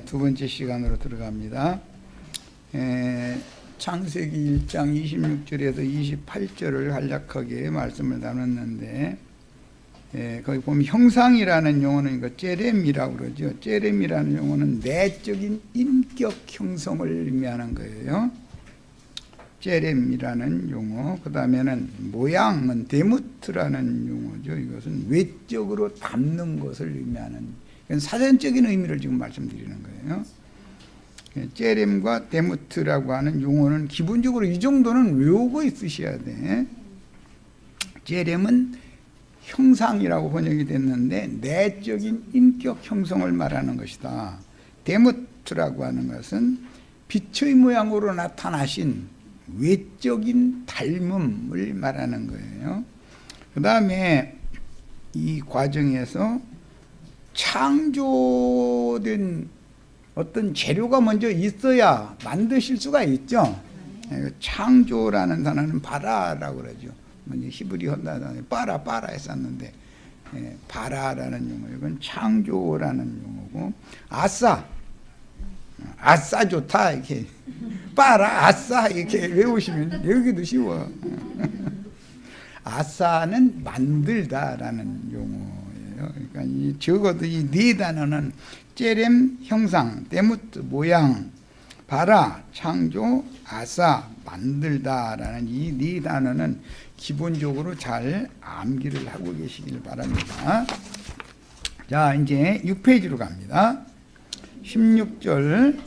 두 번째 시간으로 들어갑니다. 창세기 1장 26절에서 28절을 간략하게 말씀을 나눴는데, 거기 보면 형상이라는 용어는 이거 째렘이라고 그러죠. 째렘이라는 용어는 내적인 인격 형성을 의미하는 거예요. 째렘이라는 용어. 그 다음에는 모양은 데무트라는 용어죠. 이것은 외적으로 담는 것을 의미하는, 사전적인 의미를 지금 말씀드리는 거예요. 째렘과 데무트라고 하는 용어는 기본적으로 이 정도는 외우고 있으셔야 돼. 째렘은 형상이라고 번역이 됐는데 내적인 인격 형성을 말하는 것이다. 데무트라고 하는 것은 빛의 모양으로 나타나신 외적인 닮음을 말하는 거예요. 그 다음에 이 과정에서 창조된 어떤 재료가 먼저 있어야 만드실 수가 있죠. 창조라는 단어는 바라라고 그러죠. 먼저 히브리 헌단에 빠라 했었는데, 바라라는 용어, 이건 창조라는 용어고, 아싸 좋다 이렇게 빠라 아싸 이렇게 외우시면 외우기도 쉬워. 아싸는 만들다라는 용어예요. 그러니까 적어도 이 네 단어는 째렘 형상, 데무트 모양, 바라 창조, 아싸 만들다라는 이 네 단어는 기본적으로 잘 암기를 하고 계시길 바랍니다. 자, 이제 6페이지로 갑니다. 16절.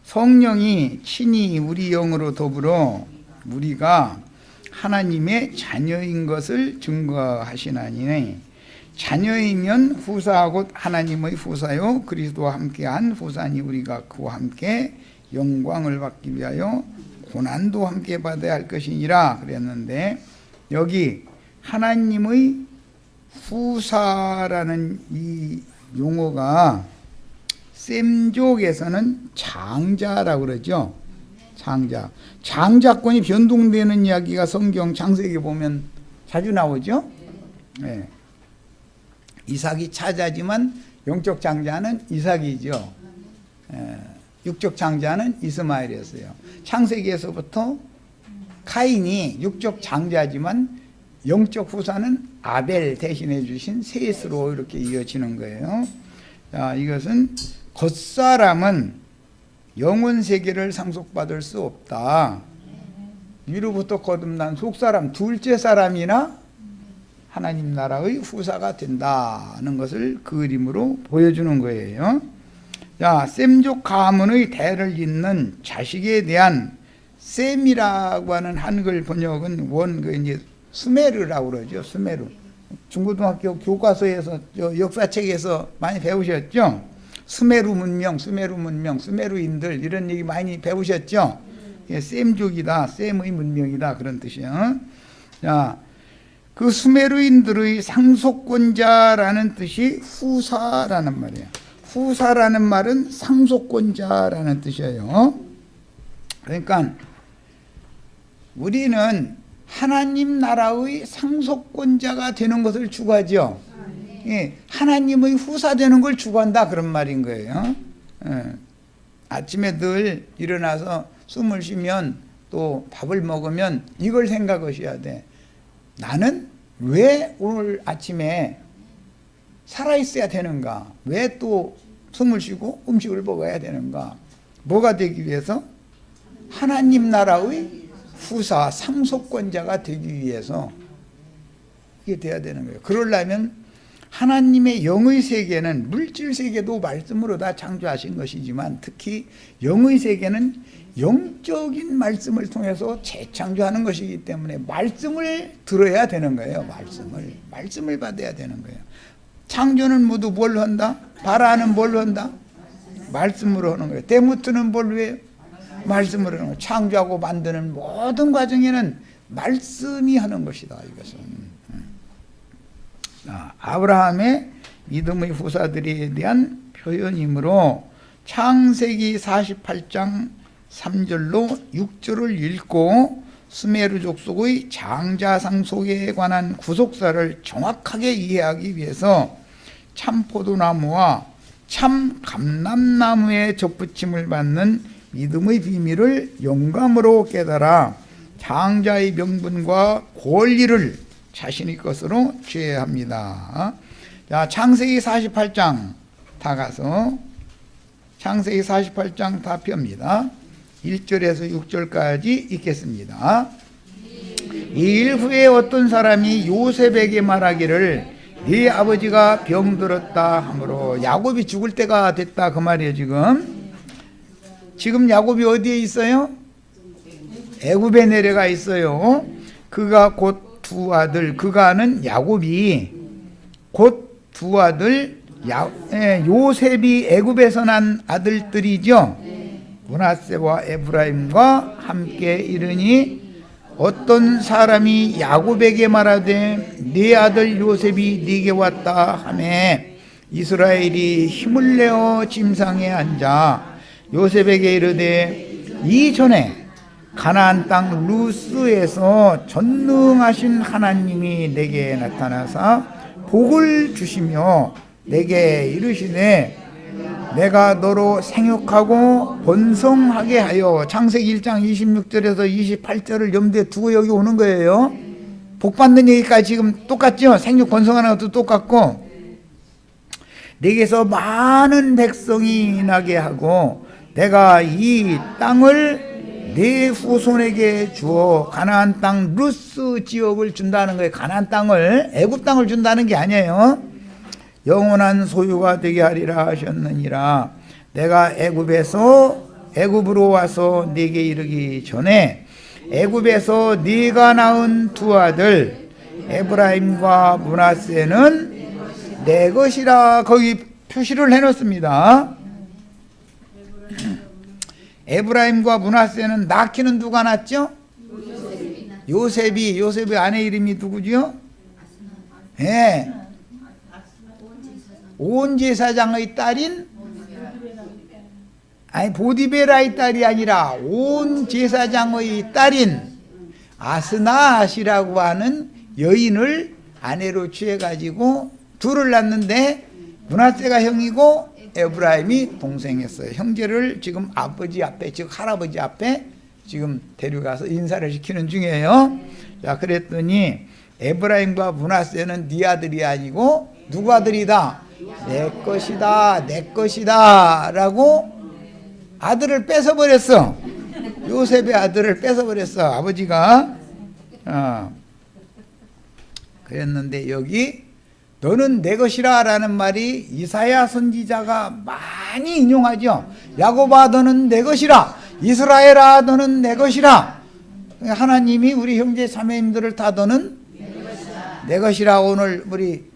성령이 친히 우리 영으로 더불어 우리가 하나님의 자녀인 것을 증거하시나니, 자녀이면 후사 곧 하나님의 후사요 그리스도와 함께한 후사니 우리가 그와 함께 영광을 받기 위하여 고난도 함께 받아야 할 것이니라 그랬는데, 여기 하나님의 후사라는 이 용어가 셈족에서는 장자라고 그러죠. 장자권이 변동되는 이야기가 성경 창세기 보면 자주 나오죠. 이삭이 차자지만 영적 장자는 이삭이죠. 육적 장자는 이스마엘이었어요. 창세기에서부터 카인이 육적 장자지만 영적 후사는 아벨 대신해 주신 셋으로 이렇게 이어지는 거예요. 자, 이것은 겉사람은 영혼 세계를 상속받을 수 없다. 위로부터 거듭난 속사람, 둘째 사람이나 하나님 나라의 후사가 된다는 것을 그림으로 보여주는 거예요. 자, 셈족 가문의 대를 잇는 자식에 대한 셈이라고 하는 한글 번역은 이제 수메르라고 그러죠. 수메르. 중고등학교 교과서에서 역사책에서 많이 배우셨죠. 수메르 문명, 수메르인들 이런 얘기 많이 배우셨죠. 셈족이다, 셈의 문명이다 그런 뜻이에요. 자, 그 수메르인들의 상속권자라는 뜻이 후사라는 말이에요. 후사라는 말은 상속권자라는 뜻이에요. 그러니까 우리는 하나님 나라의 상속권자가 되는 것을 추구하죠. 하나님의 후사 되는 걸 추구한다 그런 말인 거예요. 아침에 늘 일어나서 숨을 쉬면 또 밥을 먹으면 이걸 생각하셔야 돼. 나는 왜 오늘 아침에 살아있어야 되는가? 왜 또 숨을 쉬고 음식을 먹어야 되는가? 뭐가 되기 위해서? 하나님 나라의 후사, 상속권자가 되기 위해서 이게 돼야 되는 거예요. 그러려면 하나님의 영의 세계는 물질 세계도 말씀으로 다 창조하신 것이지만 특히 영의 세계는 영적인 말씀을 통해서 재창조하는 것이기 때문에 말씀을 들어야 되는 거예요. 말씀을 받아야 되는 거예요. 창조는 모두 뭘 한다? 바라는 뭘 한다? 말씀으로 하는 거예요. 데무트는 뭘 해요? 말씀으로 하는 거예요. 창조하고 만드는 모든 과정에는 말씀이 하는 것이다. 이것은 아브라함의 믿음의 후사들에 대한 표현이므로 창세기 48장 3절로 6절을 읽고 수메르 족속의 장자 상속에 관한 구속사를 정확하게 이해하기 위해서 참 포도나무와 참 감람나무의 접붙임을 받는 믿음의 비밀을 영감으로 깨달아 장자의 명분과 권리를 자신의 것으로 취해야 합니다. 자, 창세기 48장 다 가서 창세기 48장 다 펴입니다. 1절에서 6절까지 읽겠습니다. 이 일 후에 어떤 사람이 요셉에게 말하기를 네 아버지가 병들었다 하므로 야곱이 죽을 때가 됐다 그 말이에요. 지금 야곱이 어디에 있어요? 애굽에 내려가 있어요. 그가 곧 두 아들, 그가는 야곱이 곧 두 아들 요셉이 애굽에서 난 아들들이죠. 므낫세와 에브라임과 함께 이르니 어떤 사람이 야곱에게 말하되 네 아들 요셉이 네게 왔다 하매 이스라엘이 힘을 내어 침상에 앉아 요셉에게 이르되 이전에 가나안 땅 루스에서 전능하신 하나님이 내게 나타나사 복을 주시며 내게 이르시되 내가 너로 생육하고 번성하게 하여 창세기 1장 26절에서 28절을 염두에 두고 여기 오는 거예요. 복 받는 얘기까지 지금 똑같죠? 생육 번성하는 것도 똑같고 내게서 많은 백성이 나게 하고 내가 이 땅을 네 후손에게 주어 가나안 땅 루스 지역을 준다는 거예요. 가나안 땅을, 애굽 땅을 준다는 게 아니에요. 영원한 소유가 되게 하리라 하셨느니라. 내가 애굽으로 와서 네게 이르기 전에 애굽에서 네가 낳은 두 아들 에브라임과 므낫세는 내 것이라 거기 표시를 해놓습니다. 에브라임과 므낫세는 낳기는 누가 낳았죠? 요셉이 아내 이름이 누구죠? 예. 온 제사장의 딸인 보디베라의 딸이 아니라 온 제사장의 딸인 아스낫이라고 하는 여인을 아내로 취해가지고 둘을 낳는데 므낫세가 형이고 에브라임이 동생이었어요. 형제를 지금 아버지 앞에, 즉 할아버지 앞에 지금 데려가서 인사를 시키는 중이에요. 자, 그랬더니 에브라임과 므낫세는 네 아들이 아니고 누구 아들이다? 내 것이다, 내 것이다 라고 아들을 뺏어버렸어. 요셉의 아들을 뺏어버렸어, 아버지가. 그랬는데 여기 너는 내 것이라 라는 말이 이사야 선지자가 많이 인용하죠. 야곱아 너는 내 것이라, 이스라엘아 너는 내 것이라. 하나님이 우리 형제 자매님들을 다 너는 내 것이라. 오늘 우리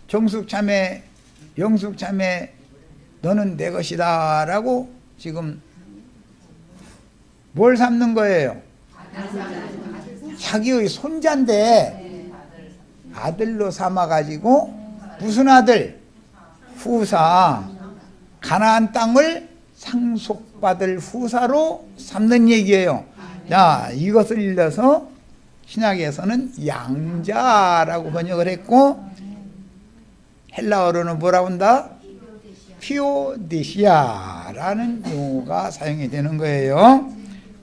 정숙 자매, 영숙 자매 너는 내 것이다 라고 지금 뭘 삼는 거예요? 자기의 손자인데 아들로 삼아가지고 무슨 아들? 후사, 가나안 땅을 상속받을 후사로 삼는 얘기예요. 자, 이것을 일러서 신약에서는 양자라고 번역을 했고 헬라어로는 뭐라고 한다? 피오디시아라는 용어가 사용이 되는 거예요.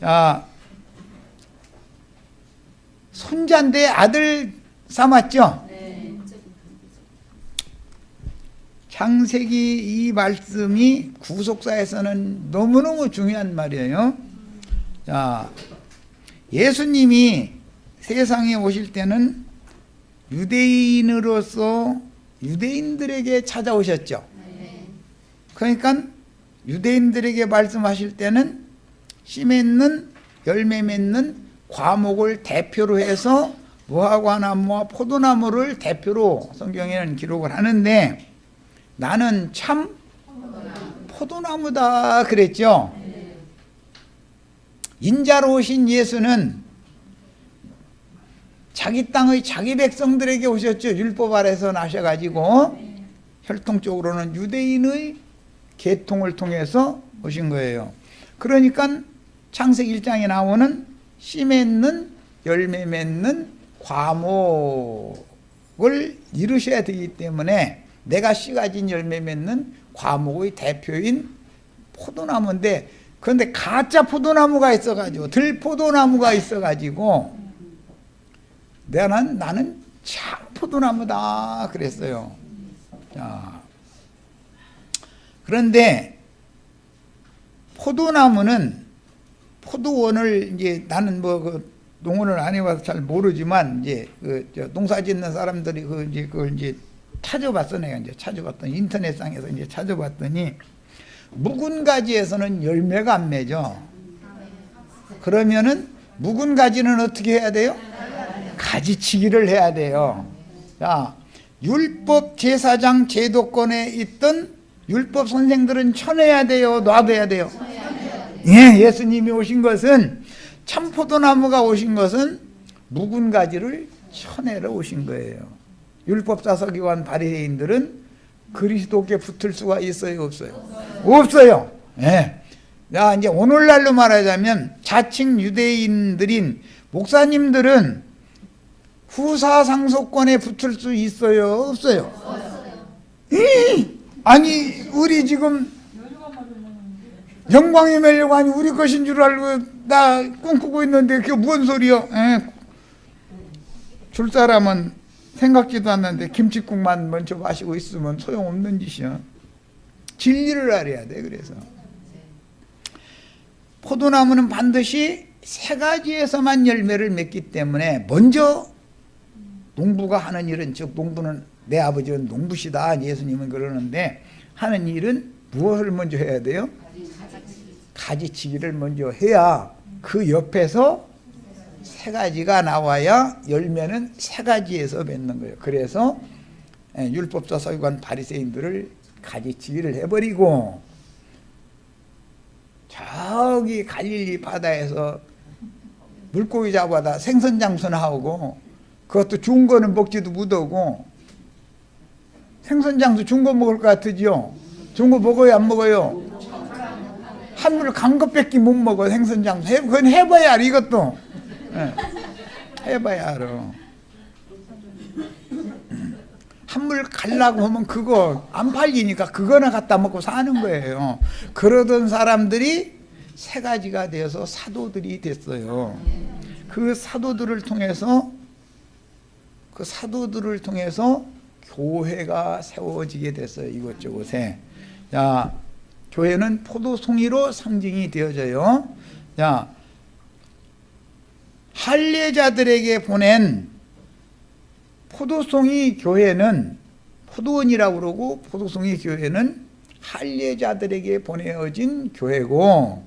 자, 손자인데 아들 삼았죠? 창세기 이 말씀이 구속사에서는 너무너무 중요한 말이에요. 자, 예수님이 세상에 오실 때는 유대인으로서 유대인들에게 찾아오셨죠. 그러니까 유대인들에게 말씀하실 때는 씨 맺는, 열매 맺는 과목을 대표로 해서 무화과나무와 포도나무를 대표로 성경에는 기록을 하는데 나는 참 포도나무다 그랬죠. 인자로 오신 예수는 자기 땅의 자기 백성들에게 오셨죠. 율법 아래서 나셔가지고 혈통적으로는 유대인의 계통을 통해서 오신 거예요. 그러니까 창세기 1장에 나오는 씨 맺는 열매 맺는 과목을 이루셔야 되기 때문에 내가 씨 가진 열매 맺는 과목의 대표인 포도나무인데, 그런데 가짜 포도나무가 있어가지고, 들포도나무가 있어가지고 나는 참 포도나무다 그랬어요. 자, 그런데 포도나무는 포도원을 이제 나는 그 농원을 안 해봐서 잘 모르지만 이제 농사 짓는 사람들이 그걸 이제 찾아봤어. 내가 이제 찾아봤더니 인터넷상에서 이제 찾아봤더니 묵은 가지에서는 열매가 안 맺어. 그러면은 묵은 가지는 어떻게 해야 돼요? 가지치기를 해야 돼요. 자, 율법 제사장 제도권에 있던 율법 선생들은 쳐내야 돼요, 놔둬야 돼요? 예, 예수님이 오신 것은, 참 포도나무가 오신 것은 묵은 가지를 쳐내러 오신 거예요. 율법사 서기관 바리새인들은 그리스도께 붙을 수가 있어요, 없어요? 없어요. 예. 자, 이제 오늘날로 말하자면 자칭 유대인들인 목사님들은 후사 상속권에 붙을 수 있어요, 없어요? 아니, 우리 지금 영광이 멸려관이 우리 것인 줄 알고 나 꿈꾸고 있는데 그게 뭔 소리요? 줄 사람은 생각지도 않는데 김치국만 먼저 마시고 있으면 소용없는 짓이야. 진리를 알아야 돼. 그래서 포도나무는 반드시 세 가지에서만 열매를 맺기 때문에 먼저 농부가 하는 일은, 즉 농부는 내 아버지는 농부시다, 예수님은 그러는데, 하는 일은 무엇을 먼저 해야 돼요? 가지치기를 먼저 해야 그 옆에서 세 가지가 나와야 열매는 세 가지에서 맺는 거예요. 그래서 율법사 서기관 바리새인들을 가지치기를 해버리고 저기 갈릴리 바다에서 물고기 잡아다 생선장수하고, 그것도 좋은 거는 먹지도 못하고, 생선장수 좋은 거 먹을 것 같으지요? 좋은 거 먹어요, 안 먹어요? 한물 간 것밖에 못 먹어. 생선장수 그건 해봐야 알아. 이것도 해봐야 알아. 한물 갈라고 하면 그거 안 팔리니까 그거나 갖다 먹고 사는 거예요. 그러던 사람들이 세 가지가 되어서 사도들이 됐어요. 그 사도들을 통해서 교회가 세워지게 됐어요. 이곳저곳에. 자, 교회는 포도송이로 상징이 되어져요. 자, 할례자들에게 보낸 포도송이 교회는, 포도원이라고 그러고 포도송이 교회는 할례자들에게 보내어진 교회고,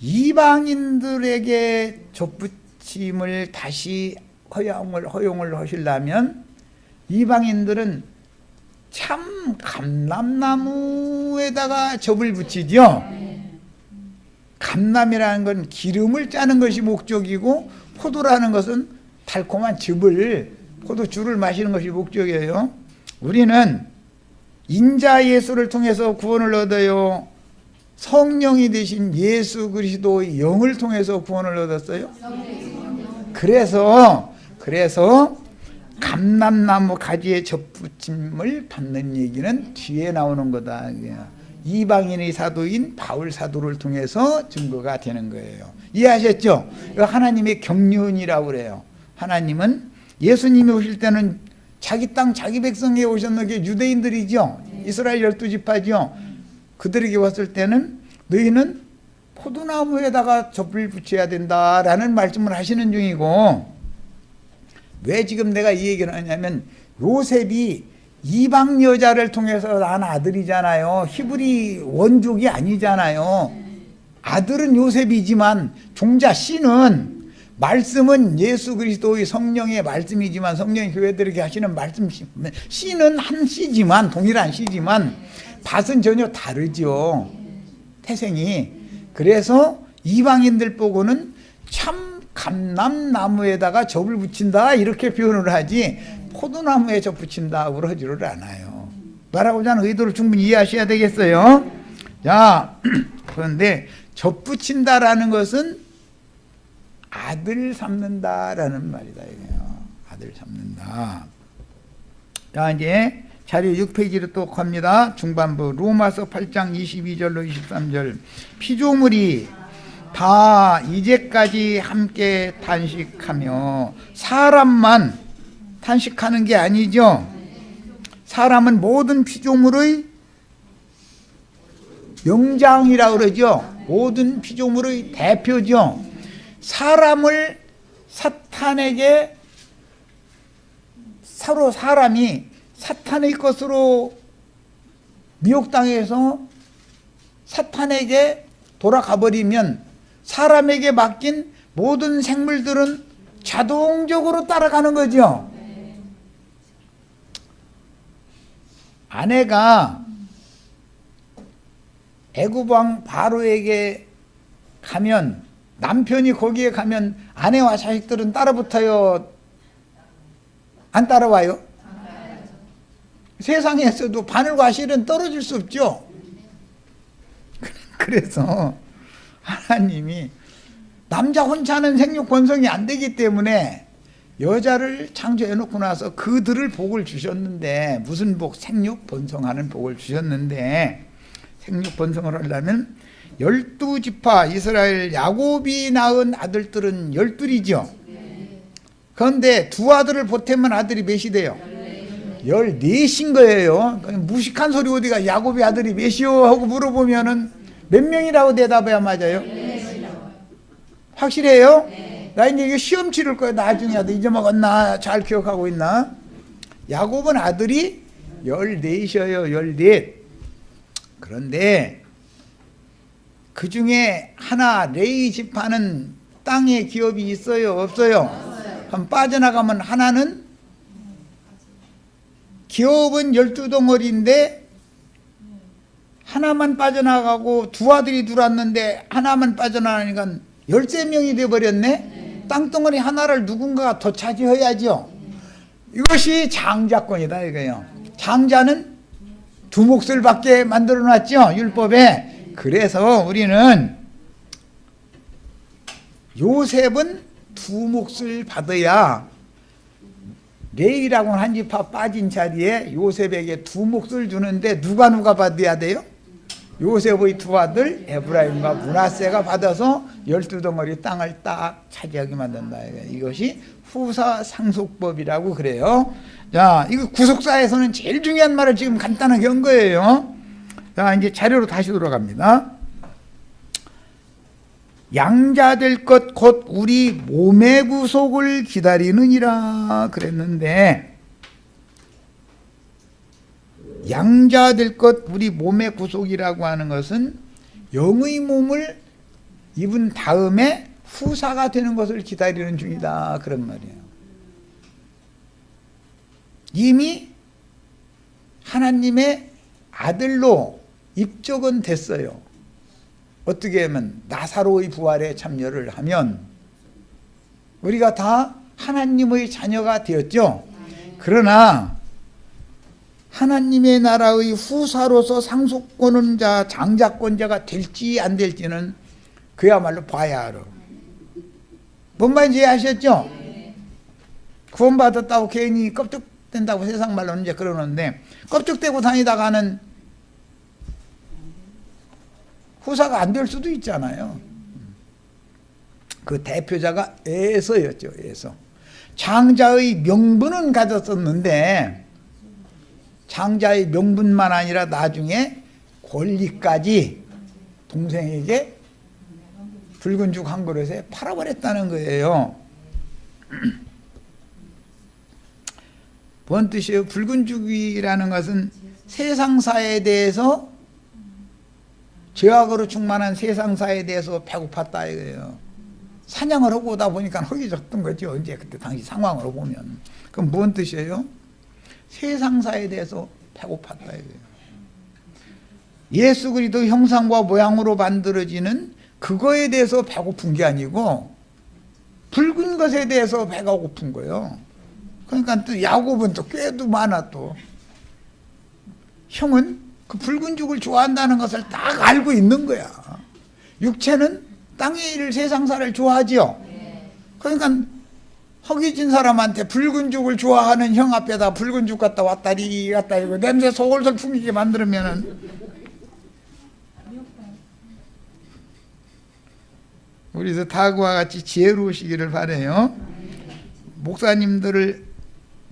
이방인들에게 접붙임을 다시 허용을 하시려면 이방인들은 참 감람나무에다가 접을 붙이죠. 감람이라는 건 기름을 짜는 것이 목적이고, 포도라는 것은 달콤한 즙을, 포도주를 마시는 것이 목적이에요. 우리는 인자 예수를 통해서 구원을 얻어요? 성령이 되신 예수 그리스도의 영을 통해서 구원을 얻었어요? 그래서 감람나무 가지에 접붙임을 받는 얘기는 뒤에 나오는 거다. 이방인의 사도인 바울 사도를 통해서 증거가 되는 거예요. 이해하셨죠? 이거 하나님의 경륜이라고 그래요. 하나님은 예수님이 오실 때는 자기 땅 자기 백성에 오셨는 게 유대인들이죠. 이스라엘 12지파죠. 그들에게 왔을 때는 너희는 포도나무에다가 접을 붙여야 된다라는 말씀을 하시는 중이고, 왜 지금 내가 이 얘기를 하냐면, 요셉이 이방 여자를 통해서 난 아들이잖아요. 히브리 원족이 아니잖아요. 아들은 요셉이지만 종자 씨는, 말씀은 예수 그리스도의 성령의 말씀이지만, 성령이 교회들에게 하시는 말씀, 씨는 한 씨지만, 동일한 씨지만 밭은 전혀 다르죠, 태생이. 그래서 이방인들 보고는 참 감람나무에다가 접을 붙인다 이렇게 표현을 하지, 포도나무에 접 붙인다고 하지를 않아요. 말하고자 하는 의도를 충분히 이해하셔야 되겠어요. 자, 그런데 접 붙인다라는 것은 아들 삼는다라는 말이다 이거예요. 아들 삼는다. 자, 이제 자료 6페이지로 또 갑니다. 중반부 로마서 8장 22절로 23절. 피조물이 다 이제까지 함께 탄식하며, 사람만 탄식하는 게 아니죠. 사람은 모든 피조물의 영장이라고 그러죠. 모든 피조물의 대표죠. 사람을 사탄에게, 서로 사람이 사탄의 것으로 미혹당해서 사탄에게 돌아가 버리면 사람에게 맡긴 모든 생물들은 자동적으로 따라가는 거죠. 아내가 애굽왕 바로에게 가면, 남편이 거기에 가면 아내와 자식들은 따라붙어요? 안 따라와요? 세상에서도 바늘과 실은 떨어질 수 없죠. 그래서 하나님이 남자 혼자는 생육 번성이 안 되기 때문에 여자를 창조해 놓고 나서 그들을 복을 주셨는데, 무슨 복? 생육 번성하는 복을 주셨는데, 생육 번성을 하려면 12지파 이스라엘 야곱이 낳은 아들들은 12이죠. 그런데 두 아들을 보태면 아들이 몇이 돼요? 14인 거예요. 무식한 소리 어디가, 야곱이 아들이 몇이요? 하고 물어보면은 몇 명이라고 대답해야 맞아요? 확실해요? 나 이제 이거 시험 치를 거야. 나중에 아들 잊어먹었나? 잘 기억하고 있나? 야곱은 아들이 14이셔요. 14. 그런데 그 중에 하나, 레위 지파는 땅에 기업이 있어요? 없어요? 그럼 빠져나가면 하나는, 기업은 12덩어리인데 하나만 빠져나가고 두 아들이 들어왔는데 하나만 빠져나가니까 13명이 되어버렸네. 땅덩어리 하나를 누군가가 더 차지해야죠. 이것이 장자권이다 이거예요. 장자는 두 몫을 받게 만들어 놨죠, 율법에. 그래서 우리는 요셉은 두 몫을 받아야, 레위라고는 한 지파 빠진 자리에 요셉에게 두 몫을 주는데 누가 받아야 돼요? 요셉의 두 아들 에브라임과 므낫세가 받아서 12덩어리 땅을 딱 차지하게 만든다. 이것이 후사 상속법이라고 그래요. 자, 이거 구속사에서는 제일 중요한 말을 지금 간단하게 한 거예요. 자, 이제 자료로 다시 돌아갑니다. 양자될 것 곧 우리 몸의 구속을 기다리느니라 그랬는데, 양자될 것 우리 몸의 구속이라고 하는 것은 영의 몸을 입은 다음에 후사가 되는 것을 기다리는 중이다 그런 말이에요. 이미 하나님의 아들로 입적은 됐어요. 어떻게 하면 나사로의 부활에 참여를 하면 우리가 다 하나님의 자녀가 되었죠. 그러나 하나님의 나라의 후사로서 상속권자, 장자권자가 될지 안 될지는 그야말로 봐야 알아. 뭔 말인지 이해하셨죠? 구원받았다고 괜히 껍죽된다고 세상 말로는 이제 그러는데, 껍죽대고 다니다가는 후사가 안 될 수도 있잖아요. 그 대표자가 에서였죠. 에서. 장자의 명분은 가졌었는데 장자의 명분만 아니라 나중에 권리까지 동생에게 붉은 죽 한 그릇에 팔아버렸다는 거예요. 뭔 뜻이에요? 붉은 죽이라는 것은 세상사에 대해서, 죄악으로 충만한 세상사에 대해서 배고팠다 이거예요. 사냥을 하고 오다 보니까 허기졌던 거죠. 이제 그때 당시 상황으로 보면. 그럼 뭔 뜻이에요? 세상사에 대해서 배고팠다 이거예요. 예수 그리스도 형상과 모양으로 만들어지는 그거에 대해서 배고픈 게 아니고 붉은 것에 대해서 배가 고픈 거예요. 그러니까 또 야곱은 또 꾀도 많아. 또 형은 그 붉은 죽을 좋아한다는 것을 딱 알고 있는 거야. 육체는 땅의 일, 세상사를 좋아하지요. 그러니까 허기진 사람한테 붉은 죽을 좋아하는 형 앞에다 붉은 죽 갖다 왔다리 갔다 이거 냄새 솔솔 풍기게 만들면은 우리도 다 그와 같이 지혜로우시기를 바라요. 목사님들을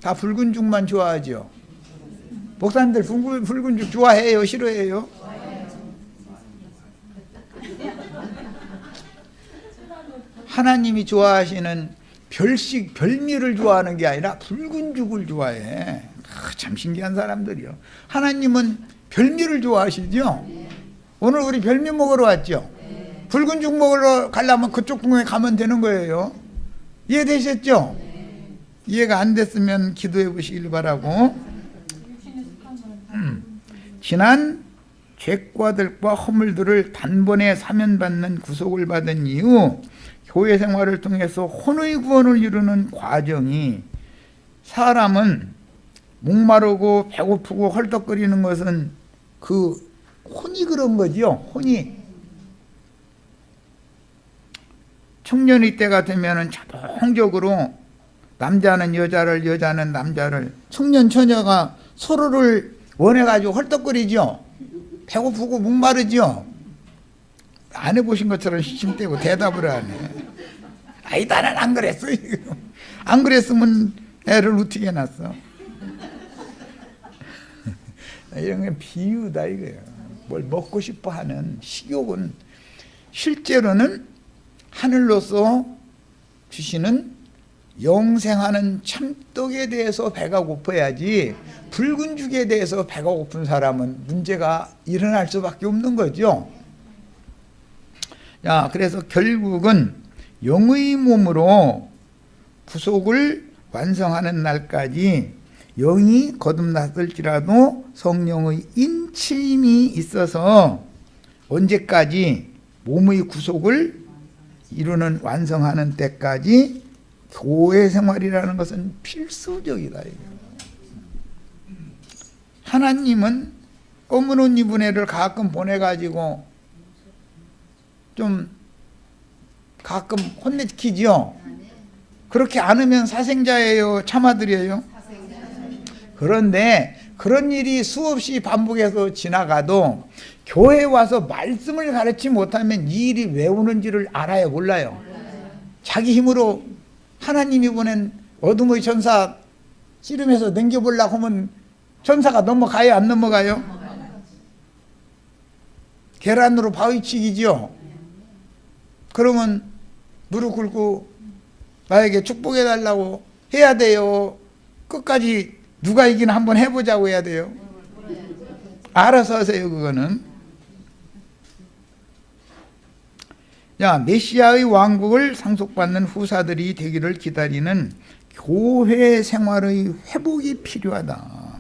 다 붉은 죽만 좋아하죠. 목사님들 붉은 죽 좋아해요? 싫어해요? 하나님이 좋아하시는 별미를 좋아하는 게 아니라 붉은 죽을 좋아해. 참 신기한 사람들이요. 하나님은 별미를 좋아하시죠? 오늘 우리 별미 먹으러 왔죠? 붉은 죽 먹으러 가려면 그쪽 궁에 가면 되는 거예요. 이해되셨죠? 이해가 안 됐으면 기도해 보시길 바라고. 지난 죄과들과 허물들을 단번에 사면받는 구속을 받은 이후 교회 생활을 통해서 혼의 구원을 이루는 과정이, 사람은 목마르고 배고프고 헐떡거리는 것은 그 혼이 그런 거지요. 혼이 청년의 때가 되면은 자동적으로 남자는 여자를, 여자는 남자를, 청년 처녀가 서로를 원해가지고 헐떡거리죠. 배고프고 목마르죠. 안 해보신 것처럼 심대고 대답을 하네. 아이 나는 안 그랬어. 안 그랬으면 애를 어떻게 해놨어. 이런 건 비유다 이거예요. 뭘 먹고 싶어 하는 식욕은 실제로는 하늘로서 주시는 영생하는 참떡에 대해서 배가 고파야지, 붉은 죽에 대해서 배가 고픈 사람은 문제가 일어날 수밖에 없는 거죠. 자, 그래서 결국은 영의 몸으로 구속을 완성하는 날까지 영이 거듭났을지라도 성령의 인침이 있어서 언제까지 몸의 구속을 이루는 완성하는 때까지 교회 생활이라는 것은 필수적이다. 하나님은 검은 옷 입은 애를 가끔 보내가지고 좀 가끔 혼내키죠. 그렇게 않으면 사생자예요, 참아들이에요? 그런데 그런 일이 수없이 반복해서 지나가도 교회에 와서 말씀을 가르치지 못하면 이 일이 왜 오는지를 알아요, 몰라요? 자기 힘으로 하나님이 보낸 어둠의 천사 씨름해서 넘겨보려고 하면 천사가 넘어가요, 안 넘어가요? 계란으로 바위치기죠. 그러면 무릎 꿇고 나에게 축복해달라고 해야 돼요? 끝까지 누가 이기나 한번 해보자고 해야 돼요? 알아서 하세요, 그거는. 야, 메시아의 왕국을 상속받는 후사들이 되기를 기다리는 교회 생활의 회복이 필요하다.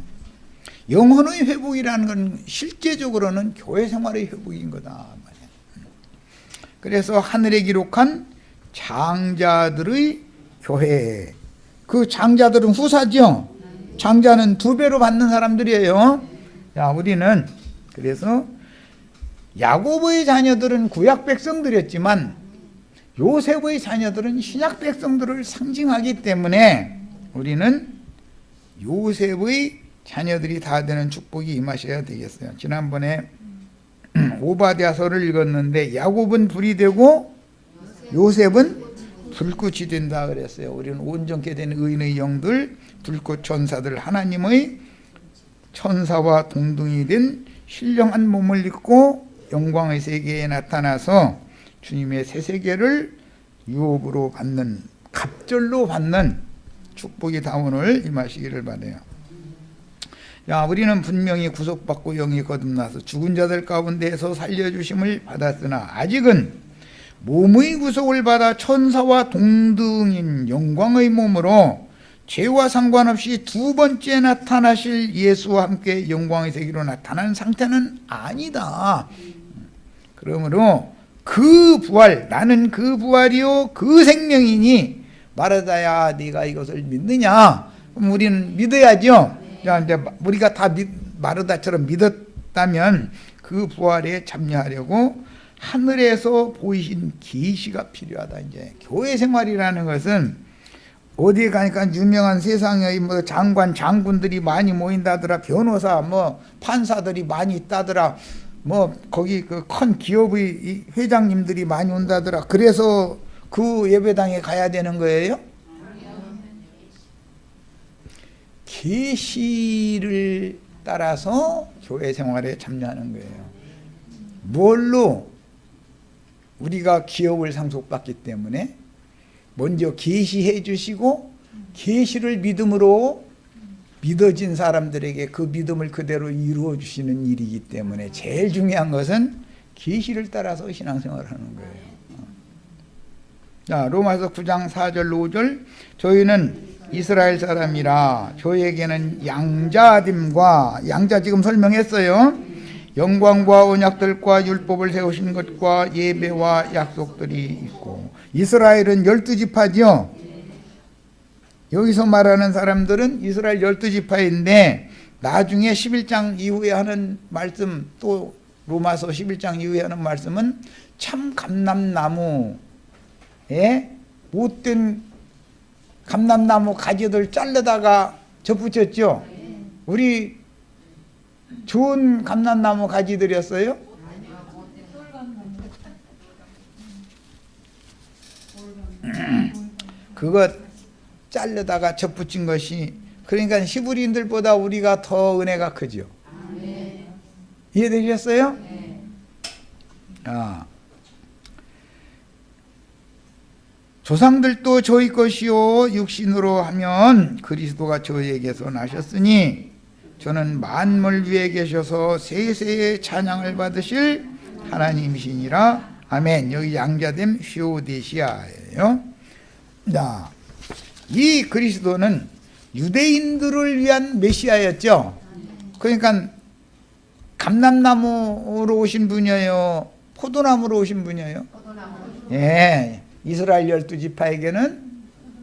영혼의 회복이라는 건 실제적으로는 교회 생활의 회복인 거다. 그래서 하늘에 기록한 장자들의 교회, 그 장자들은 후사죠. 장자는 2배로 받는 사람들이에요. 자, 우리는 그래서 야곱의 자녀들은 구약 백성들이었지만 요셉의 자녀들은 신약 백성들을 상징하기 때문에 우리는 요셉의 자녀들이 다 되는 축복이 임하셔야 되겠어요. 지난번에 오바댜서를 읽었는데 야곱은 불이 되고 요셉은 불꽃이 된다 그랬어요. 우리는 온전케 된 의인의 영들, 불꽃 천사들, 하나님의 천사와 동등이 된 신령한 몸을 입고 영광의 세계에 나타나서 주님의 새 세계를 유업으로 받는, 갑절로 받는 축복이 다 오늘 임하시기를 바라요. 야, 우리는 분명히 구속받고 영이 거듭나서 죽은 자들 가운데에서 살려주심을 받았으나 아직은 몸의 구속을 받아 천사와 동등인 영광의 몸으로 죄와 상관없이 2번째 나타나실 예수와 함께 영광의 세계로 나타난 상태는 아니다. 그러므로 그 부활, 나는 그 부활이요 그 생명이니 마르다야 네가 이것을 믿느냐? 그럼 우리는 믿어야죠. 자, 이제 우리가 다 마르다처럼 믿었다면 그 부활에 참여하려고 하늘에서 보이신 계시가 필요하다. 이제 교회 생활이라는 것은 어디에 가니까 유명한 세상의 뭐 장관, 장군들이 많이 모인다더라. 변호사, 뭐 판사들이 많이 있다더라. 뭐 거기 그 큰 기업의 회장님들이 많이 온다더라. 그래서 그 예배당에 가야 되는 거예요? 계시를 따라서 교회 생활에 참여하는 거예요. 뭘로? 우리가 기업을 상속받기 때문에 먼저 계시해 주시고 계시를 믿음으로 믿어진 사람들에게 그 믿음을 그대로 이루어 주시는 일이기 때문에 제일 중요한 것은 계시를 따라서 신앙생활을 하는 거예요. 자, 로마서 9장 4절 5절 저희는 이스라엘 사람이라 저에게는 양자됨과 양자 지금 설명했어요. 영광과 언약들과 율법을 세우신 것과 예배와 약속들이 있고 이스라엘은 12지파죠. 여기서 말하는 사람들은 이스라엘 12지파인데 나중에 11장 이후에 하는 말씀 또 로마서 11장 이후에 하는 말씀은 참 감람나무에 못된 감람나무 가지들 자르다가 접붙였죠. 우리 좋은 감람나무 가지들이었어요? 그거 자르다가 접붙인 것이 그러니까 히브리인들보다 우리가 더 은혜가 크죠. 이해되셨어요? 조상들도 저희 것이요 육신으로 하면 그리스도가 저희에게서 나셨으니 저는 만물 위에 계셔서 세세의 찬양을 받으실 하나님이시니라. 아멘. 여기 양자됨 휘오데시아예요. 자, 이 그리스도는 유대인들을 위한 메시아였죠. 그러니까 감람나무로 오신 분이에요? 포도나무로 오신 분이에요? 예, 이스라엘 12지파에게는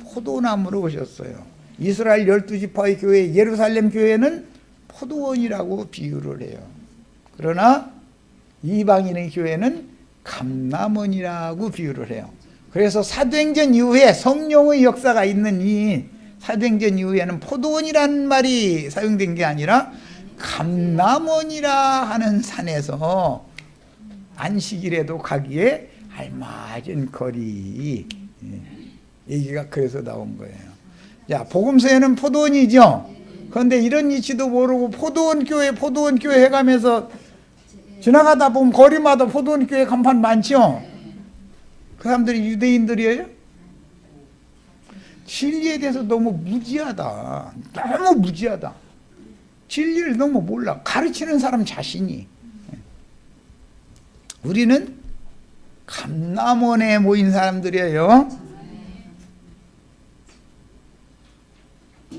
포도나무로 오셨어요. 이스라엘 12지파의 교회 예루살렘 교회는 포도원이라고 비유를 해요. 그러나 이방인의 교회는 감람원이라고 비유를 해요. 그래서 사도행전 이후에 성령의 역사가 있는 이 사도행전 이후에는 포도원이라는 말이 사용된 게 아니라 감람원이라 하는 산에서 안식일에도 가기에 알맞은 거리 얘기가 그래서 나온 거예요. 자, 복음서에는 포도원이죠. 그런데 이런 이치도 모르고 포도원 교회 해가면서 지나가다 보면 거리마다 포도원 교회 간판 많죠. 그 사람들이 유대인들이에요? 진리에 대해서 너무 무지하다. 너무 무지하다. 진리를 너무 몰라. 가르치는 사람 자신이. 우리는 감람원에 모인 사람들이에요.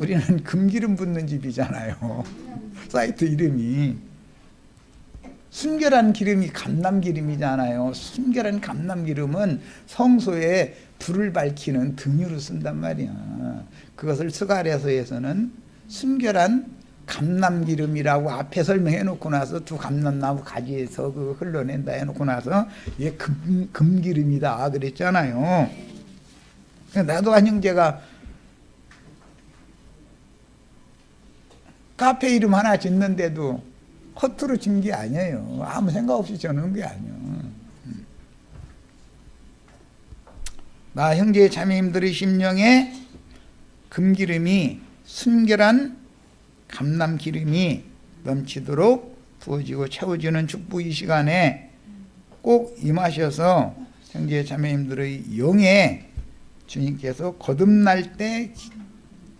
우리는 금기름 붓는 집이잖아요. 사이트 이름이. 순결한 기름이 감람기름이잖아요. 순결한 감람기름은 성소에 불을 밝히는 등유로 쓴단 말이야. 그것을 스가랴서에서는 순결한 감람기름이라고 앞에 설명해 놓고 나서 두 감람나무 가지에서 그 흘러낸다 해놓고 나서 이게 금기름이다 그랬잖아요. 나도 한 형제가 카페 이름 하나 짓는데도 허투루 진 게 아니에요. 아무 생각 없이 저는 게 아니에요. 나 형제 자매님들의 심령에 금기름이 순결한 감람기름이 넘치도록 부어지고 채워지는 축복 이 시간에 꼭 임하셔서 형제 자매님들의 영에 주님께서 거듭날 때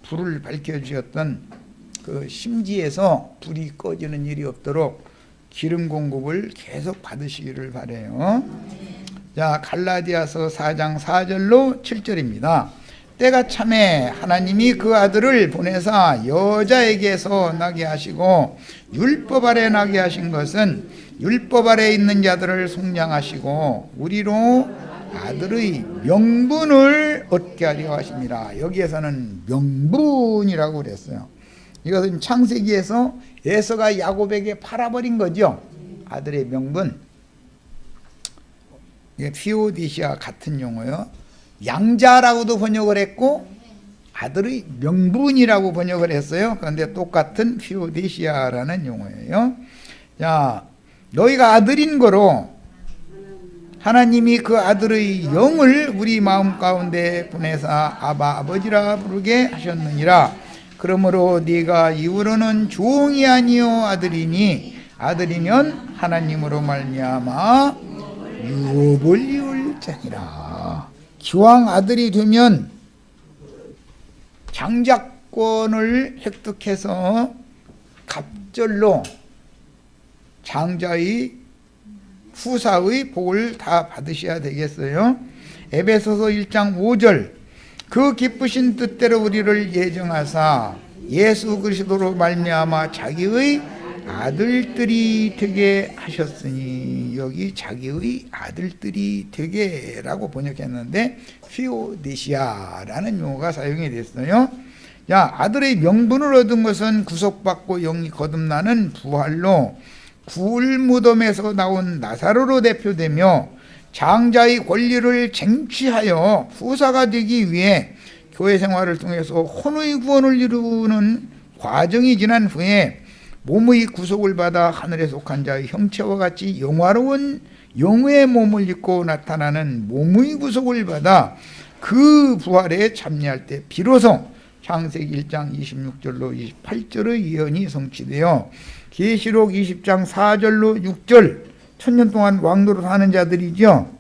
불을 밝혀주셨던 그 심지에서 불이 꺼지는 일이 없도록 기름 공급을 계속 받으시기를 바라요. 자, 갈라디아서 4장 4절로 7절입니다. 때가 참에 하나님이 그 아들을 보내사 여자에게서 나게 하시고 율법 아래 나게 하신 것은 율법 아래 있는 자들을 속량하시고 우리로 아들의 명분을 얻게 하려 하십니다. 여기에서는 명분이라고 그랬어요. 이것은 창세기에서 에서가 야곱에게 팔아버린 거죠. 아들의 명분. 이게 피오디시아 같은 용어요. 양자라고도 번역을 했고 아들의 명분이라고 번역을 했어요. 그런데 똑같은 피오데시아라는 용어예요. 자, 너희가 아들인 거로 하나님이 그 아들의 영을 우리 마음 가운데 보내사 아바 아버지라 부르게 하셨느니라. 그러므로 네가 이후로는 종이 아니요 아들이니 아들이면 하나님으로 말미암아 유업을 이을 자니라. 기왕 아들이 되면 장자권을 획득해서 갑절로 장자의 후사의 복을 다 받으셔야 되겠어요. 에베소서 1장 5절 그 기쁘신 뜻대로 우리를 예정하사 예수 그리스도로 말미암아 자기의 아들들이 되게 하셨으니, 여기 자기의 아들들이 되게라고 번역했는데 피오데시아라는 용어가 사용이 됐어요. 야, 아들의 명분을 얻은 것은 구속받고 영이 거듭나는 부활로 구울 무덤에서 나온 나사로로 대표되며 장자의 권리를 쟁취하여 후사가 되기 위해 교회 생활을 통해서 혼의 구원을 이루는 과정이 지난 후에 몸의 구속을 받아 하늘에 속한 자의 형체와 같이 영화로운 영의 몸을 입고 나타나는 몸의 구속을 받아 그 부활에 참여할 때 비로소 창세기 1장 26절로 28절의 예언이 성취되어 계시록 20장 4절로 6절 천년 동안 왕노로 사는 자들이죠.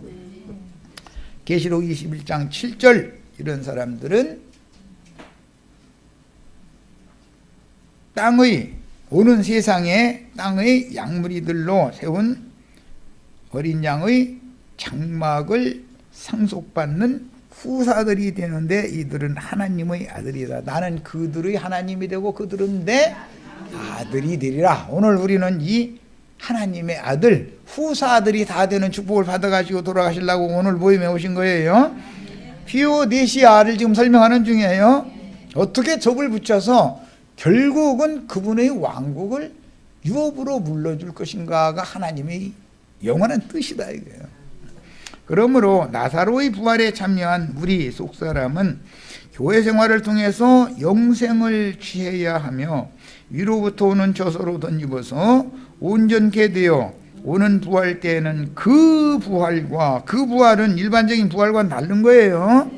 계시록 21장 7절 이런 사람들은 땅의 오는 세상에 땅의 양무리들로 세운 어린 양의 장막을 상속받는 후사들이 되는데 이들은 하나님의 아들이다. 나는 그들의 하나님이 되고 그들은 내 아들이 되리라. 오늘 우리는 이 하나님의 아들 후사들이 다 되는 축복을 받아가지고 돌아가시려고 오늘 모임에 오신 거예요. 피오데시아를 지금 설명하는 중이에요. 어떻게 접을 붙여서 결국은 그분의 왕국을 유업으로 물려줄 것인가가 하나님의 영원한 뜻이다 이거예요. 그러므로 나사로의 부활에 참여한 우리 속사람은 교회 생활을 통해서 영생을 취해야 하며 위로부터 오는 저소로 덧입어서 온전케 되어 오는 부활 때에는 그 부활과 그 부활은 일반적인 부활과는 다른 거예요.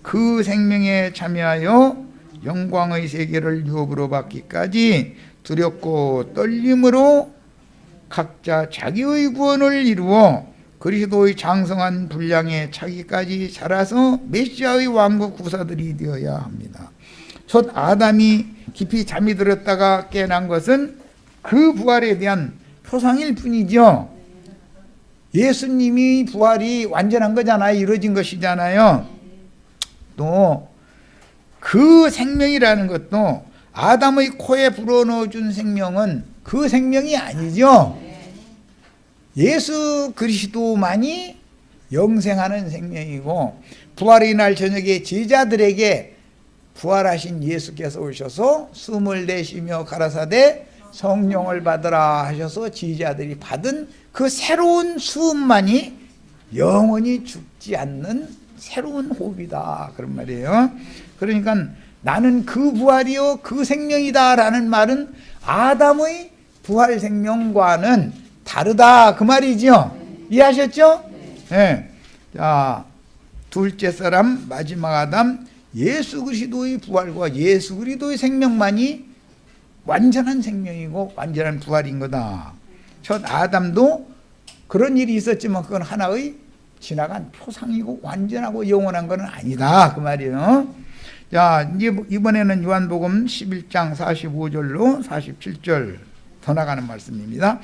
그 생명에 참여하여 영광의 세계를 유업으로 받기까지 두렵고 떨림으로 각자 자기의 구원을 이루어 그리스도의 장성한 분량에 차기까지 자라서 메시아의 왕국 구사들이 되어야 합니다. 첫 아담이 깊이 잠이 들었다가 깨난 것은 그 부활에 대한 표상일 뿐이죠. 예수님이 부활이 완전한 거잖아요. 이루어진 것이잖아요. 또 그 생명이라는 것도 아담의 코에 불어넣어준 생명은 그 생명이 아니죠. 예수 그리스도만이 영생하는 생명이고, 부활의 날 저녁에 제자들에게 부활하신 예수께서 오셔서 숨을 내쉬며 가라사대 성령을 받으라 하셔서 제자들이 받은 그 새로운 수음만이 영원히 죽지 않는 새로운 호흡이다 그런 말이에요. 그러니까 나는 그 부활이요 그 생명이다 라는 말은 아담의 부활 생명과는 다르다 그 말이죠. 이해하셨죠? 네. 자, 둘째 사람 마지막 아담 예수 그리스도의 부활과 예수 그리스도의 생명만이 완전한 생명이고 완전한 부활인 거다. 첫 아담도 그런 일이 있었지만 그건 하나의 지나간 표상이고 완전하고 영원한 건 아니다 그 말이에요. 자, 이번에는 요한복음 11장 45절로 47절 더 나가는 말씀입니다.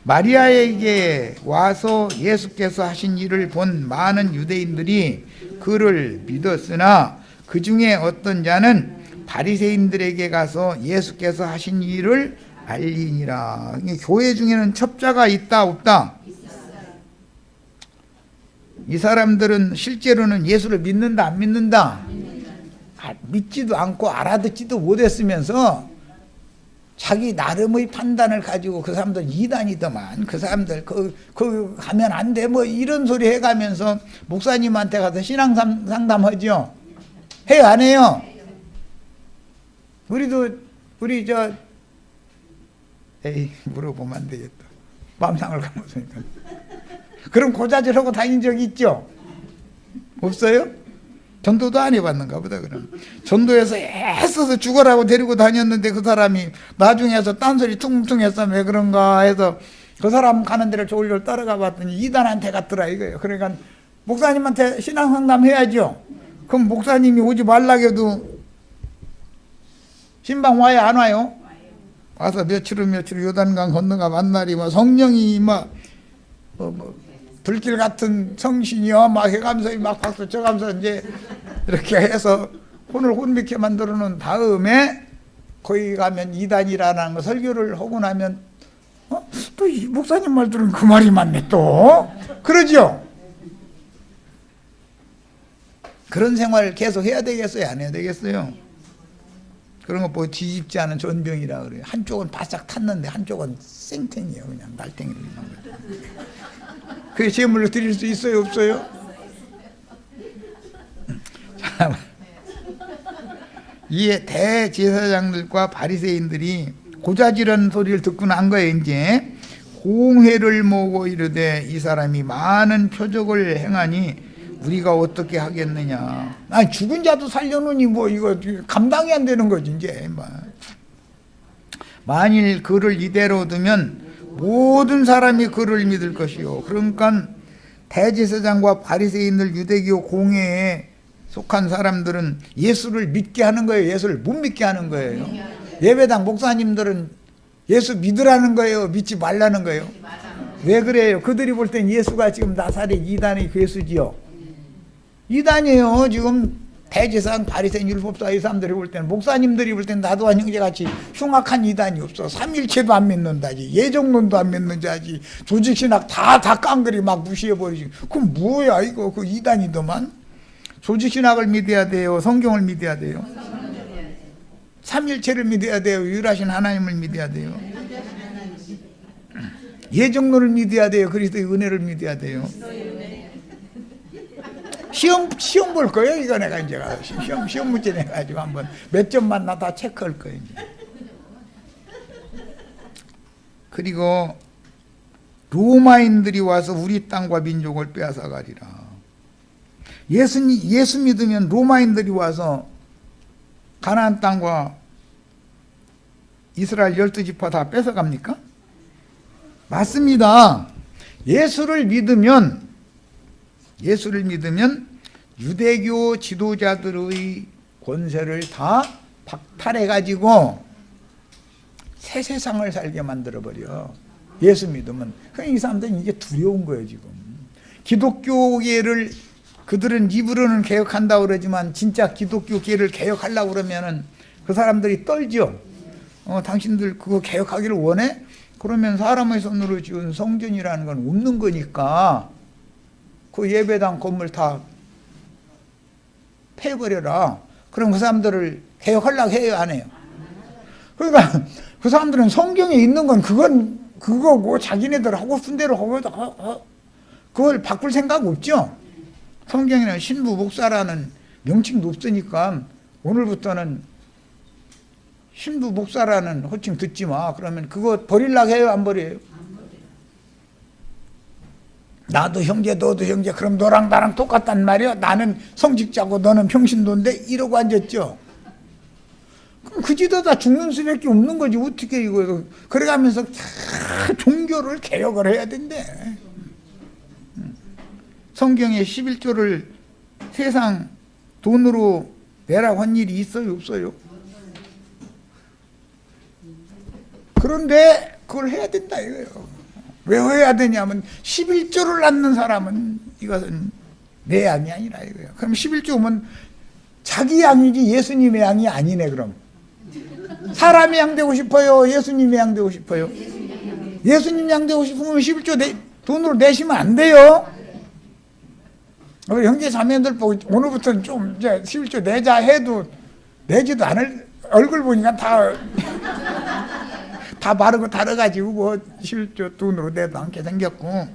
마리아에게 와서 예수께서 하신 일을 본 많은 유대인들이 그를 믿었으나 그 중에 어떤 자는 바리새인들에게 가서 예수께서 하신 일을 알리니라. 교회 중에는 첩자가 있다 없다? 이 사람들은 실제로는 예수를 믿는다 안 믿는다? 믿지도 않고 알아듣지도 못했으면서 자기 나름의 판단을 가지고 그 사람들 이단이더만 그 사람들 그 가면 안 돼 뭐 이런 소리 해가면서 목사님한테 가서 신앙 상담하죠. 해요, 안 해요? 우리 물어보면 안 되겠다. 맘상을 감았으니까. 그럼 고자질하고 다닌 적 있죠? 없어요? 전도도 안 해봤는가 보다. 그럼 전도에서 애써서 죽어라고 데리고 다녔는데 그 사람이 나중에서 딴소리 퉁퉁했어. 왜 그런가 해서 그 사람 가는 데를 졸졸 따라가 봤더니 이단한테 갔더라 이거예요. 그러니까 목사님한테 신앙 상담 해야죠. 그럼 목사님이 오지 말라고 해도 신방 와요, 안 와요? 와서 며칠 요단강 건너가 만날이 성령이 불길 같은 성신이요 막 해가면서 막 박수 쳐가면서 이제 이렇게 해서 혼미케 만들어 놓은 다음에 거기 가면 이단이라는 거 설교를 하고 나면 또 이 목사님 말들은 그 말이 맞네 또 그러죠. 그런 생활을 계속 해야 되겠어요, 안 해야 되겠어요? 그런 거 보고 뒤집지 않은 전병이라 그래요. 한쪽은 바싹 탔는데 한쪽은 생탱이에요. 그냥 날탱이로 있는 거예요. 그게 제물로 드릴 수 있어요, 없어요? 이에 대제사장들과 바리새인들이 고자질하는 소리를 듣고 난 거예요. 이제 공회를 모으고 이르되 이 사람이 많은 표적을 행하니 우리가 어떻게 하겠느냐. 아니 죽은 자도 살려놓으니 이거 감당이 안 되는 거지 이제. 만일 그를 이대로 두면 모든 사람이 그를 믿을 것이요. 그러니까 대제사장과 바리새인들 유대교 공회에 속한 사람들은 예수를 믿게 하는 거예요. 예수를 못 믿게 하는 거예요. 예배당 목사님들은 예수 믿으라는 거예요, 믿지 말라는 거예요? 왜 그래요? 그들이 볼 땐 예수가 지금 나사렛 이단의 괴수지요. 이단이에요. 지금 대제사장, 바리새인, 율법사 이 사람들이 볼 때는, 목사님들이 볼 때는 나도한 형제같이 흉악한 이단이 없어. 삼일체도 안 믿는다지, 예정론도 안 믿는다지, 조직신학 다 깡그리 막 무시해버리지. 그럼 뭐야 이거? 그 이단이더만. 조직신학을 믿어야 돼요, 성경을 믿어야 돼요, 삼일체를 믿어야 돼요, 유일하신 하나님을 믿어야 돼요, 예정론을 믿어야 돼요, 그리스도의 은혜를 믿어야 돼요. 시험 볼 거예요. 이거 내가 이제 시험 문제 내가지고 한번 몇 점만 나 다 체크할 거예요. 이제. 그리고 로마인들이 와서 우리 땅과 민족을 빼앗아가리라. 예수 믿으면 로마인들이 와서 가나안 땅과 이스라엘 12지파 다 뺏어갑니까? 맞습니다. 예수를 믿으면 유대교 지도자들의 권세를 다 박탈해가지고 새 세상을 살게 만들어버려. 예수 믿으면. 그러니까 이 사람들은 이게 두려운 거예요 지금. 기독교계를 그들은 입으로는 개혁한다고 그러지만 진짜 기독교계를 개혁하려고 그러면은 그 사람들이 떨죠. 당신들 그거 개혁하기를 원해? 그러면 사람의 손으로 지은 성전이라는 건 없는 거니까 그 예배당 건물 다 패버려라. 그럼 그 사람들을 개혁하려고 해요, 안 해요? 그러니까 그 사람들은 성경에 있는 건 그거고 자기네들 하고 싶은 대로 하고 그걸 바꿀 생각 없죠? 성경에는 신부 목사라는 명칭도 없으니까 오늘부터는 신부 목사라는 호칭 듣지 마. 그러면 그거 버리려고 해요, 안 버려요? 나도 형제 너도 형제 그럼 너랑 나랑 똑같단 말이야. 나는 성직자고 너는 평신도인데 이러고 앉았죠. 그럼 그지도 다 죽는 수밖에 없는 거지. 어떻게 이거 그래가면서 종교를 개혁을 해야 된대. 성경에 11조를 세상 돈으로 내라고 한 일이 있어요, 없어요? 그런데 그걸 해야 된다 이거예요. 왜 해야 되냐면 11조를 낳는 사람은 이것은 내 양이 아니라 이거예요. 그럼 11조면 자기 양이지 예수님의 양이 아니네. 그럼 사람의 양 되고 싶어요, 예수님의 양 되고 싶어요? 예수님 양 되고 싶으면 11조 돈으로 내시면 안 돼요. 우리 형제 자매들 보고 오늘부터는 좀 이제 11조 내자 해도 내지도 않을. 얼굴 보니까 다 바르고 다르가지고 뭐 11조 돈으로 내도 않게 생겼고.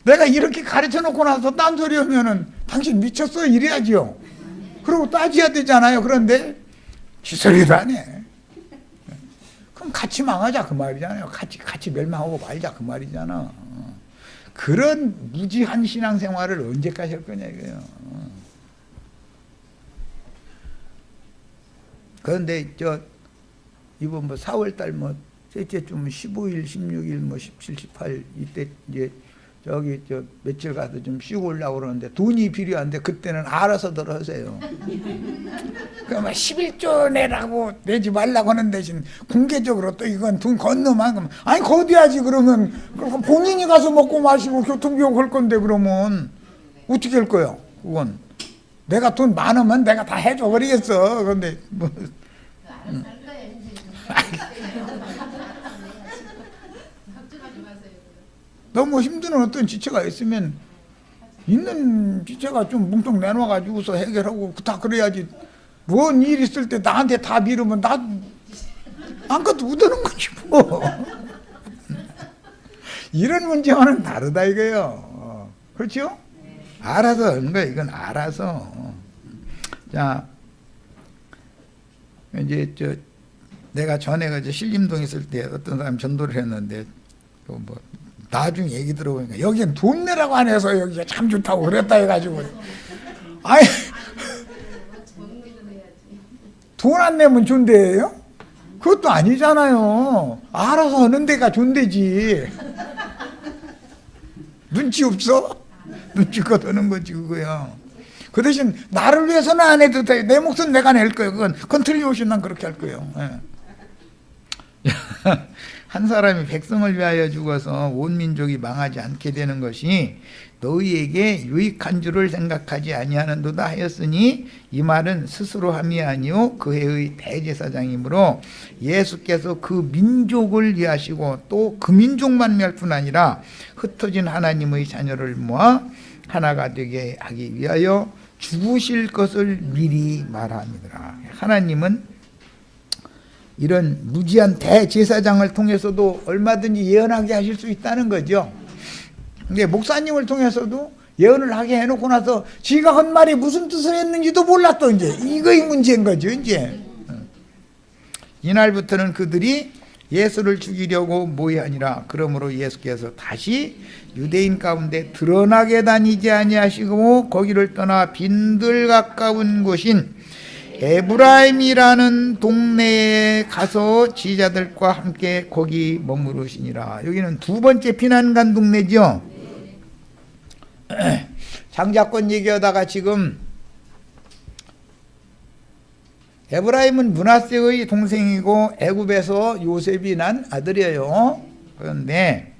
내가 이렇게 가르쳐 놓고 나서 딴소리 하면은 당신 미쳤어 이래야죠. 그리고 따져야 되잖아요. 그런데 지소리도 안 해. 그럼 같이 망하자 그 말이잖아요. 같이 멸망하고 말자 그 말이잖아. 그런 무지한 신앙생활을 언제까지 할 거냐 이거예요. 그런데 이번 4월달 셋째 주 15일, 16일, 17, 18 이때 이제 며칠 가서 좀 쉬고 오려고 그러는데 돈이 필요한데 그때는 알아서들 하세요. 그러면 11조 내라고 내지 말라고 하는 대신 공개적으로 또 이건 돈 건너만 아니 거둬야지. 그러면 본인이 가서 먹고 마시고 교통비용 걸 건데 그러면 어떻게 할 거예요? 그건 내가 돈 많으면 내가 다 해줘 버리겠어. 그런데 너무 힘든 어떤 지체가 있으면 있는 지체가 좀 뭉뚱 내놔가지고서 해결하고 다 그래야지. 뭔 일 있을 때 나한테 다 미루면 나 아무것도 못하는 거지 뭐. 이런 문제와는 다르다 이거예요. 그렇죠? 알아서 하는 거야. 이건 알아서. 자, 이제 내가 전에 신림동 있을 때 어떤 사람 전도를 했는데 나중에 얘기 들어보니까 여기는 돈 내라고 안 해서 여기가 참 좋다고 그랬다 해가지고 아니 돈 안 내면 존대예요? 그것도 아니잖아요. 알아서 하는 데가 존대지. 눈치 없어? 눈치껏 하는 거지 그거야. 그 대신 나를 위해서는 안 해도 돼. 내 몫은 내가 낼 거예요. 그건 틀림없이 난 그렇게 할 거예요. 한 사람이 백성을 위하여 죽어서 온 민족이 망하지 않게 되는 것이 너희에게 유익한 줄을 생각하지 아니하는도다 하였으니 이 말은 스스로 함이 아니요 그 해의 대제사장이므로 예수께서 그 민족을 위하시고 또 그 민족만 위할 뿐 아니라 흩어진 하나님의 자녀를 모아 하나가 되게 하기 위하여 죽으실 것을 미리 말하니라. 하나님은 이런 무지한 대제사장을 통해서도 얼마든지 예언하게 하실 수 있다는 거죠. 근데 목사님을 통해서도 예언을 하게 해놓고 나서 지가 한 말이 무슨 뜻을 했는지도 몰랐어. 이제 이거의 문제인 거죠. 이제 이날부터는 그들이 예수를 죽이려고 모의하니라. 그러므로 예수께서 다시 유대인 가운데 드러나게 다니지 아니하시고 거기를 떠나 빈들 가까운 곳인 에브라임이라는 동네에 가서 지자들과 함께 거기 머무르시니라. 여기는 두 번째 피난 간 동네죠. 장자권 얘기하다가 지금 에브라임은 므낫세의 동생이고 애굽에서 요셉이 난 아들이에요. 그런데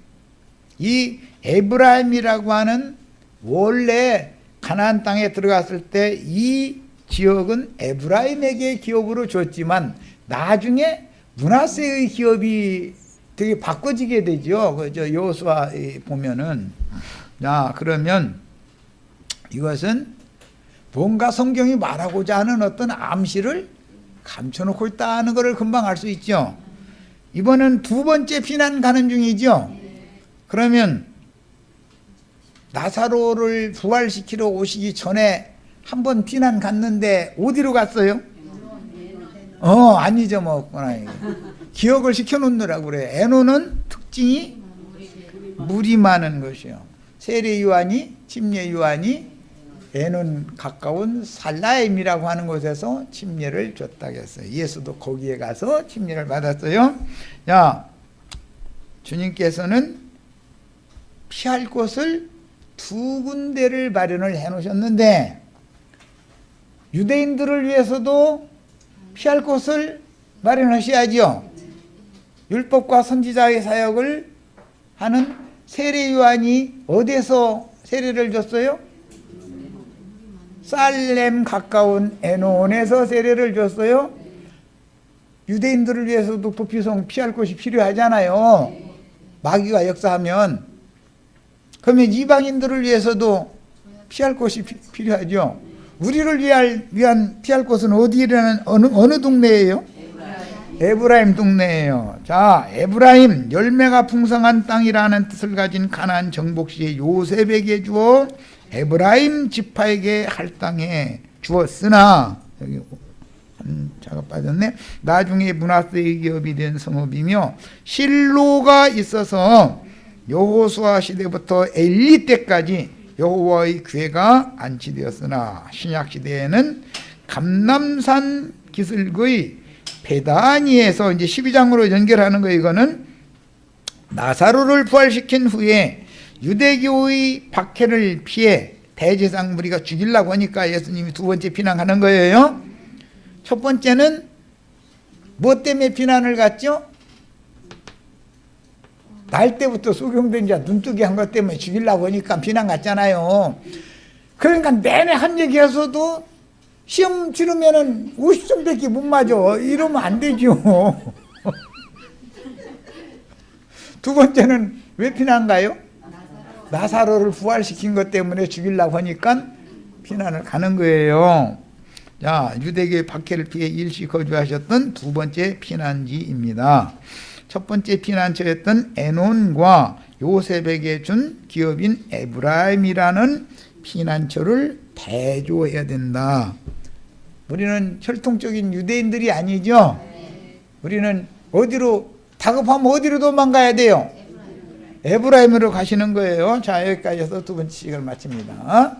이 에브라임이라고 하는 원래 가나안 땅에 들어갔을 때 이 지역은 에브라임에게 기업으로 줬지만 나중에 므낫세의 기업이 되게 바꿔지게 되죠. 그 여호수아 보면은. 자, 그러면 이것은 뭔가 성경이 말하고자 하는 어떤 암시를 감춰놓고 있다는 것을 금방 알 수 있죠. 이번은 두 번째 피난 가는 중이죠. 그러면 나사로를 부활시키러 오시기 전에 한 번 피난 갔는데 어디로 갔어요? 안 잊어먹었구나. 기억을 시켜놓느라고 그래. 에노는 특징이 물이 많은 것이요. 세례 요한이, 침례 요한이 에논 가까운 살라임이라고 하는 곳에서 침례를 줬다고 했어요. 예수도 거기에 가서 침례를 받았어요. 자, 주님께서는 피할 곳을 두 군데를 마련을 해 놓으셨는데 유대인들을 위해서도 피할 곳을 마련하셔야죠. 율법과 선지자의 사역을 하는 세례 요한이 어디에서 세례를 줬어요? 살렘 가까운 에논에서 세례를 줬어요. 유대인들을 위해서도 도피성 피할 곳이 필요하잖아요. 마귀가 역사하면. 그러면 이방인들을 위해서도 피할 곳이 필요하죠. 우리를 위한 피할 곳은 어디라는 어느 동네예요? 에브라임 동네예요. 자, 에브라임 열매가 풍성한 땅이라는 뜻을 가진 가나안 정복 시에 요셉에게 주어 에브라임 지파에게 할 땅에 주었으나, 여기 자가 빠졌네. 나중에 므낫세의 기업이 된 성읍이며 실로가 있어서 여호수아 시대부터 엘리 때까지 여호와의 궤가 안치되었으나 신약 시대에는 감람산 기슭의 베다니에서 이제 12장으로 연결하는 거, 이거는 나사로를 부활시킨 후에 유대교의 박해를 피해 대제사장 무리가 죽이려고 하니까 예수님이 두 번째 비난하는 거예요. 첫 번째는 뭐 때문에 비난을 갔죠? 날 때부터 소경된 자 눈뜨기 한 것 때문에 죽이려고 하니까 비난 갔잖아요. 그러니까 내내 한 얘기해서도 시험 치르면은 50점밖에 못 맞아. 이러면 안 되죠. 두 번째는 왜 비난가요? 나사로를 부활시킨 것 때문에 죽이려고 하니까 비난을 가는 거예요. 자, 유대교의 박해를 피해 일시 거주하셨던 두 번째 피난지입니다. 첫 번째 피난처였던 에논과 요셉에게 준 기업인 에브라임이라는 피난처를 대조해야 된다. 우리는 혈통적인 유대인들이 아니죠. 우리는 어디로 다급하면 어디로 도망가야 돼요? 에브라임으로 가시는 거예요. 자, 여기까지 해서 두 번째 시간을 마칩니다.